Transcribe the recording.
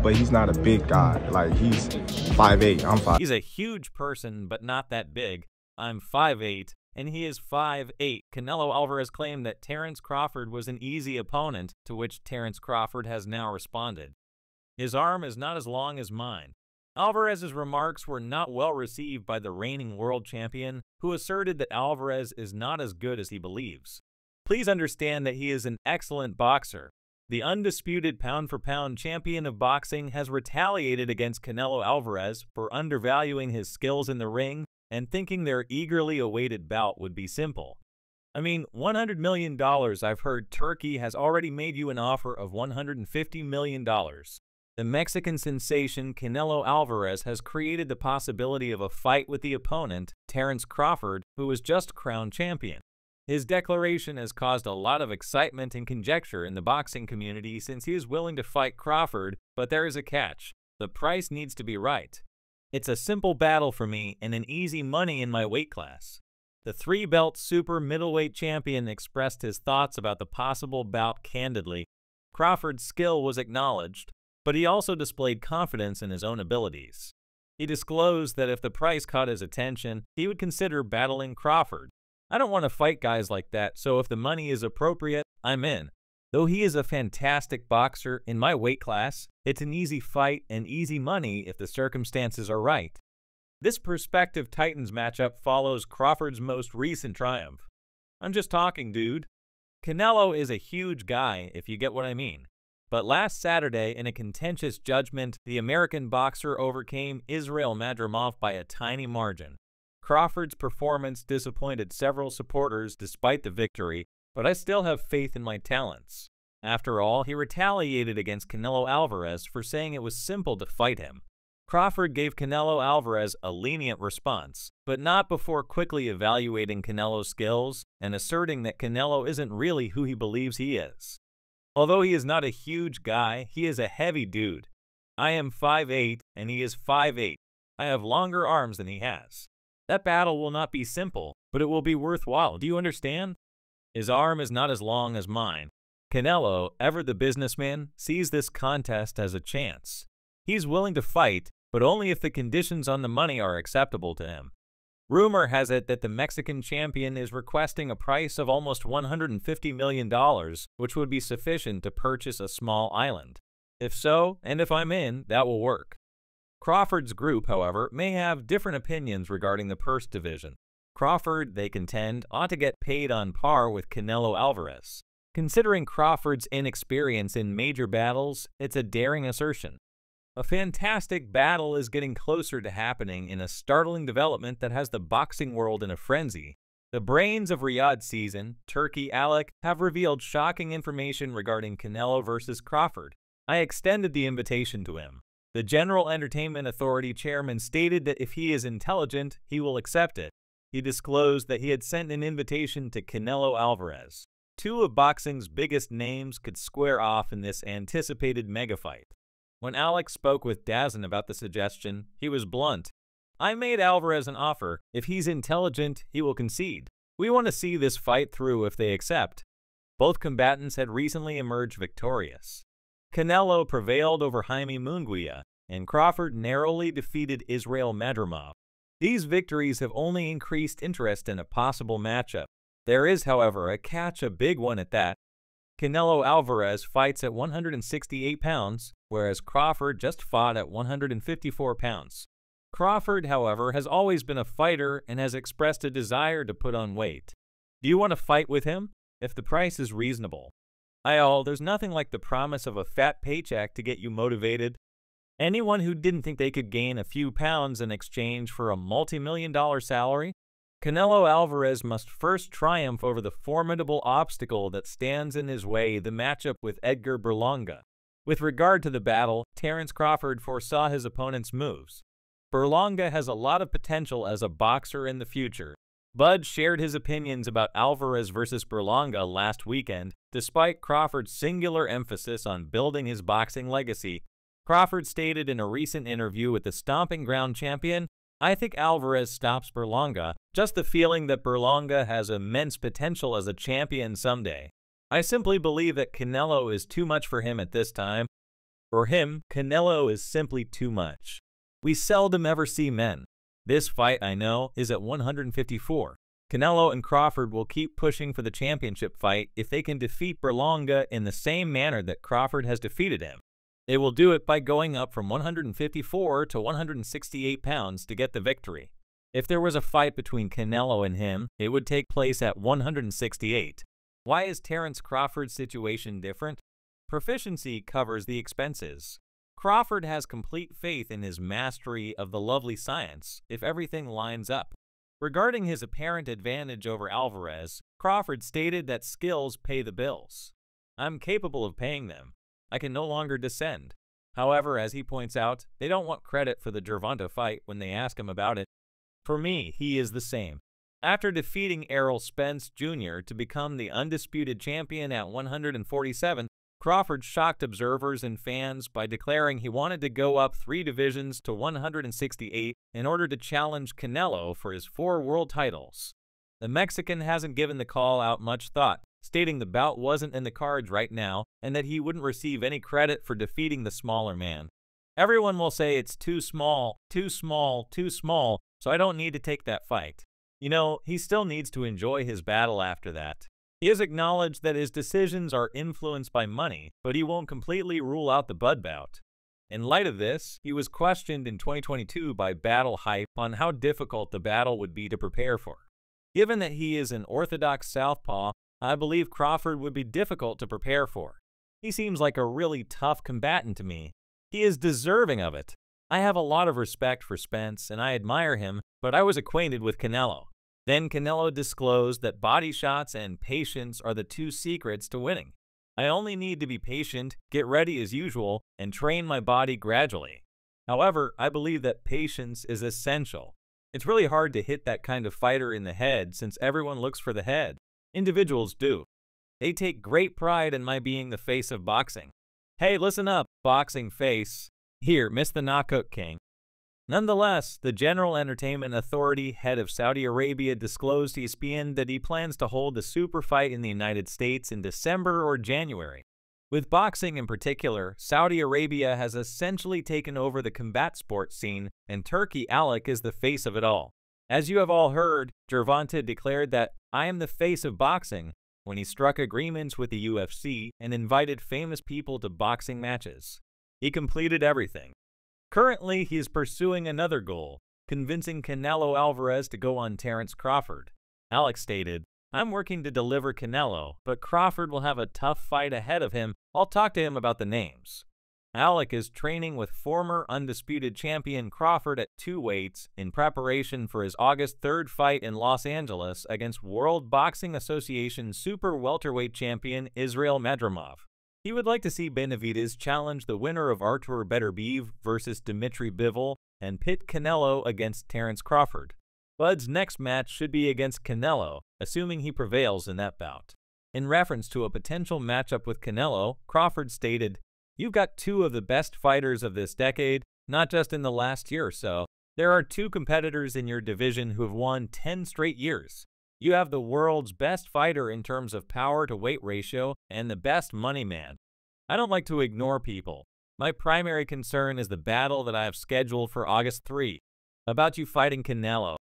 but he's not a big guy. Like, he's 5'8", I'm 5'. He's a huge person, but not that big. I'm 5'8", and he is 5'8". Canelo Alvarez claimed that Terence Crawford was an easy opponent, to which Terence Crawford has now responded. His arm is not as long as mine. Alvarez's remarks were not well received by the reigning world champion, who asserted that Alvarez is not as good as he believes. Please understand that he is an excellent boxer. The undisputed pound-for-pound champion of boxing has retaliated against Canelo Alvarez for undervaluing his skills in the ring and thinking their eagerly awaited bout would be simple. I mean, $100 million. I've heard Turkey has already made you an offer of $150 million. The Mexican sensation Canelo Alvarez has created the possibility of a fight with the opponent, Terence Crawford, who was just crowned champion. His declaration has caused a lot of excitement and conjecture in the boxing community since he is willing to fight Crawford, but there is a catch. The price needs to be right. It's a simple battle for me and an easy money in my weight class. The three-belt super middleweight champion expressed his thoughts about the possible bout candidly. Crawford's skill was acknowledged, but he also displayed confidence in his own abilities. He disclosed that if the price caught his attention, he would consider battling Crawford. I don't want to fight guys like that, so if the money is appropriate, I'm in. Though he is a fantastic boxer in my weight class, it's an easy fight and easy money if the circumstances are right. This prospective Titans matchup follows Crawford's most recent triumph. I'm just talking, dude. Canelo is a huge guy, if you get what I mean. But last Saturday, in a contentious judgment, the American boxer overcame Israil Madrimov by a tiny margin. Crawford's performance disappointed several supporters despite the victory, but I still have faith in my talents. After all, he retaliated against Canelo Alvarez for saying it was simple to fight him. Crawford gave Canelo Alvarez a lenient response, but not before quickly evaluating Canelo's skills and asserting that Canelo isn't really who he believes he is. Although he is not a huge guy, he is a heavy dude. I am 5'8", and he is 5'8". I have longer arms than he has. That battle will not be simple, but it will be worthwhile. Do you understand? His arm is not as long as mine. Canelo, ever the businessman, sees this contest as a chance. He's willing to fight, but only if the conditions on the money are acceptable to him. Rumor has it that the Mexican champion is requesting a price of almost $150 million, which would be sufficient to purchase a small island. If so, and if I'm in, that will work. Crawford's group, however, may have different opinions regarding the purse division. Crawford, they contend, ought to get paid on par with Canelo Alvarez. Considering Crawford's inexperience in major battles, it's a daring assertion. A fantastic battle is getting closer to happening in a startling development that has the boxing world in a frenzy. The brains of Riyadh season, Turkey Alec, have revealed shocking information regarding Canelo versus Crawford. I extended the invitation to him. The General Entertainment Authority chairman stated that if he is intelligent, he will accept it. He disclosed that he had sent an invitation to Canelo Alvarez. Two of boxing's biggest names could square off in this anticipated megafight. When Alex spoke with DAZN about the suggestion, he was blunt. I made Alvarez an offer. If he's intelligent, he will concede. We want to see this fight through if they accept. Both combatants had recently emerged victorious. Canelo prevailed over Jaime Munguia, and Crawford narrowly defeated Israil Madrimov. These victories have only increased interest in a possible matchup. There is, however, a catch, a big one at that. Canelo Alvarez fights at 168 pounds, whereas Crawford just fought at 154 pounds. Crawford, however, has always been a fighter and has expressed a desire to put on weight. Do you want to fight with him? If the price is reasonable. There's nothing like the promise of a fat paycheck to get you motivated. Anyone who didn't think they could gain a few pounds in exchange for a multi-million-dollar salary? Canelo Alvarez must first triumph over the formidable obstacle that stands in his way, the matchup with Edgar Berlanga. With regard to the battle, Terence Crawford foresaw his opponent's moves. Berlanga has a lot of potential as a boxer in the future. Bud shared his opinions about Alvarez versus Berlanga last weekend, despite Crawford's singular emphasis on building his boxing legacy. Crawford stated in a recent interview with the Stomping Ground champion, I think Alvarez stops Berlanga, just the feeling that Berlanga has immense potential as a champion someday. I simply believe that Canelo is too much for him at this time. For him, Canelo is simply too much. We seldom ever see men. This fight, I know, is at 154. Canelo and Crawford will keep pushing for the championship fight if they can defeat Berlanga in the same manner that Crawford has defeated him. They will do it by going up from 154 to 168 pounds to get the victory. If there was a fight between Canelo and him, it would take place at 168. Why is Terence Crawford's situation different? Proficiency covers the expenses. Crawford has complete faith in his mastery of the lovely science if everything lines up. Regarding his apparent advantage over Alvarez, Crawford stated that skills pay the bills. I'm capable of paying them. I can no longer descend. However, as he points out, they don't want credit for the Gervonta fight when they ask him about it. For me, he is the same. After defeating Errol Spence Jr. to become the undisputed champion at 147, Crawford shocked observers and fans by declaring he wanted to go up 3 divisions to 168 in order to challenge Canelo for his 4 world titles. The Mexican hasn't given the call out much thought, stating the bout wasn't in the cards right now and that he wouldn't receive any credit for defeating the smaller man. Everyone will say it's too small, so I don't need to take that fight. You know, he still needs to enjoy his battle after that. He has acknowledged that his decisions are influenced by money, but he won't completely rule out the Bud bout. In light of this, he was questioned in 2022 by Battle Hype on how difficult the battle would be to prepare for. Given that he is an orthodox southpaw, I believe Crawford would be difficult to prepare for. He seems like a really tough combatant to me. He is deserving of it. I have a lot of respect for Spence and I admire him, but I was acquainted with Canelo. Then Canelo disclosed that body shots and patience are the 2 secrets to winning. I only need to be patient, get ready as usual, and train my body gradually. However, I believe that patience is essential. It's really hard to hit that kind of fighter in the head since everyone looks for the head. Individuals do. They take great pride in my being the face of boxing. Hey, listen up, boxing face. Here, miss the knockout king. Nonetheless, the General Entertainment Authority head of Saudi Arabia disclosed to ESPN that he plans to hold a super fight in the United States in December or January. With boxing in particular, Saudi Arabia has essentially taken over the combat sports scene, and Turki Alek is the face of it all. As you have all heard, Gervonta declared that I am the face of boxing when he struck agreements with the UFC and invited famous people to boxing matches. He completed everything. Currently, he is pursuing another goal, convincing Canelo Alvarez to go on Terence Crawford. Alex stated, I'm working to deliver Canelo, but Crawford will have a tough fight ahead of him. I'll talk to him about the names. Alec is training with former undisputed champion Crawford at 2 weights in preparation for his August 3rd fight in Los Angeles against World Boxing Association super welterweight champion Israil Madrimov. He would like to see Benavidez challenge the winner of Artur Beterbiev versus Dimitri Bivol and pit Canelo against Terence Crawford. Bud's next match should be against Canelo, assuming he prevails in that bout. In reference to a potential matchup with Canelo, Crawford stated, You've got 2 of the best fighters of this decade, not just in the last year or so. There are 2 competitors in your division who have won 10 straight years. You have the world's best fighter in terms of power to weight ratio and the best money man. I don't like to ignore people. My primary concern is the battle that I have scheduled for August 3. About you fighting Canelo.